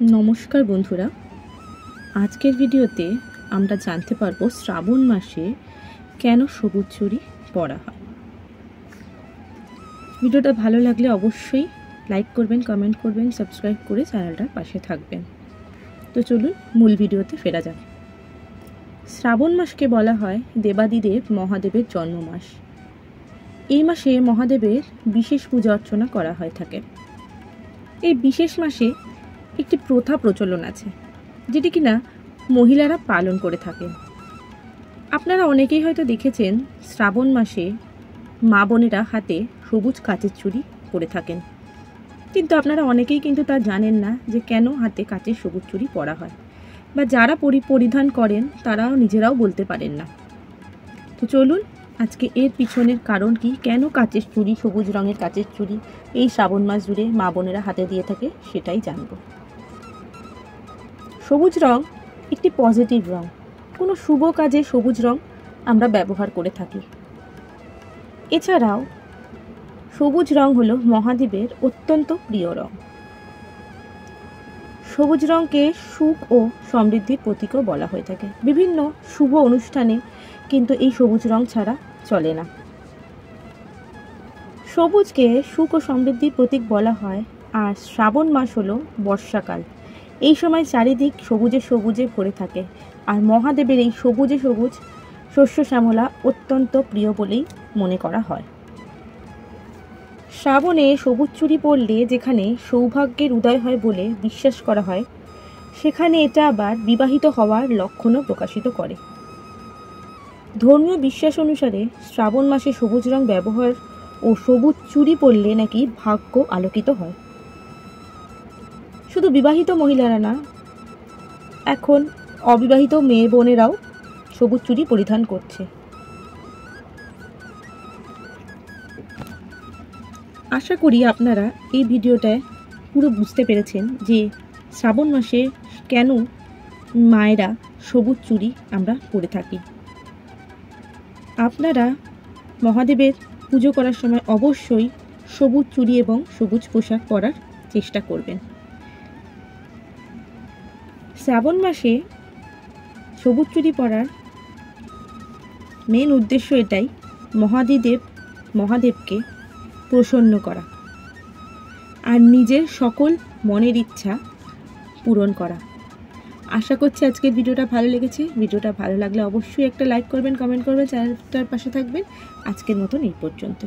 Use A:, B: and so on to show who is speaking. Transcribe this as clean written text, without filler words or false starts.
A: নমস্কার বন্ধুরা, আজকের ভিডিওতে আমরা জানতে পারবো শ্রাবণ মাসে কেন সবুজ চুড়ি পরা হয়। ভিডিওটা ভালো লাগলে অবশ্যই লাইক করবেন, কমেন্ট করবেন, সাবস্ক্রাইব করে চ্যানেলটার পাশে থাকবেন। তো চলুন মূল ভিডিওতে ফেরা যাক। শ্রাবণ মাসকে বলা হয় দেবাদিদেব মহাদেবের জন্ম মাস। এই মাসে মহাদেবের বিশেষ পূজা অর্চনা করা হয়ে থাকে। এই বিশেষ মাসে একটি প্রথা প্রচলন আছে, যেটি কিনা মহিলারা পালন করে থাকেন। আপনারা অনেকেই হয়তো দেখেছেন শ্রাবণ মাসে মা বোনেরা হাতে সবুজ কাচের চুড়ি পরে থাকেন, কিন্তু আপনারা অনেকেই কিন্তু তা জানেন না যে কেন হাতে কাচের সবুজ চুড়ি পরা হয়, বা যারা পরিধান করেন তারাও নিজেরাও বলতে পারেন না। তো চলুন আজকে এর পিছনের কারণ কি, কেন কাচের চুড়ি, সবুজ রঙের কাচের চুড়ি এই শ্রাবণ মাস জুড়ে মা বোনেরা হাতে দিয়ে থাকে সেটাই জানব। সবুজ রং একটি পজিটিভ রং। কোনো শুভ কাজে সবুজ রং আমরা ব্যবহার করে থাকি। এছাড়াও সবুজ রং হলো মহাদেবের অত্যন্ত প্রিয় রং। সবুজ রঙকে সুখ ও সমৃদ্ধির প্রতীকও বলা হয়ে থাকে। বিভিন্ন শুভ অনুষ্ঠানে কিন্তু এই সবুজ রং ছাড়া চলে না। সবুজকে সুখ ও সমৃদ্ধির প্রতীক বলা হয়। আর শ্রাবণ মাস হলো বর্ষাকাল। এই সময় চারিদিক সবুজে সবুজে ভরে থাকে, আর মহাদেবের এই সবুজে সবুজ শস্য শ্যামলা অত্যন্ত প্রিয় বলেই মনে করা হয়। শ্রাবণে সবুজ চুড়ি পরলে যেখানে সৌভাগ্যের উদয় হয় বলে বিশ্বাস করা হয়, সেখানে এটা আবার বিবাহিত হওয়ার লক্ষণও প্রকাশিত করে। ধর্মীয় বিশ্বাস অনুসারে শ্রাবণ মাসে সবুজ রং ব্যবহার ও সবুজ চুড়ি পরলে নাকি ভাগ্য আলোকিত হয়। শুধু বিবাহিত মহিলারা না, এখন অবিবাহিত মেয়ে বোনেরাও সবুজ চুড়ি পরিধান করছে। আশা করি আপনারা এই ভিডিওটায় পুরো বুঝতে পেরেছেন যে শ্রাবণ মাসে কেন মায়েরা সবুজ চুড়ি আমরা পরে থাকি। আপনারা মহাদেবের পুজো করার সময় অবশ্যই সবুজ চুড়ি এবং সবুজ পোশাক পরার চেষ্টা করবেন। শ্রাবণ মাসে সবুজ চুড়ি পরার মেন উদ্দেশ্য এটাই, মহাদেবকে প্রসন্ন করা আর নিজের সকল মনের ইচ্ছা পূরণ করা। আশা করছি আজকের ভিডিওটা ভালো লেগেছে। ভিডিওটা ভালো লাগলে অবশ্যই একটা লাইক করবেন, কমেন্ট করবেন, চ্যানেলটার পাশে থাকবেন। আজকের মতন এই পর্যন্ত।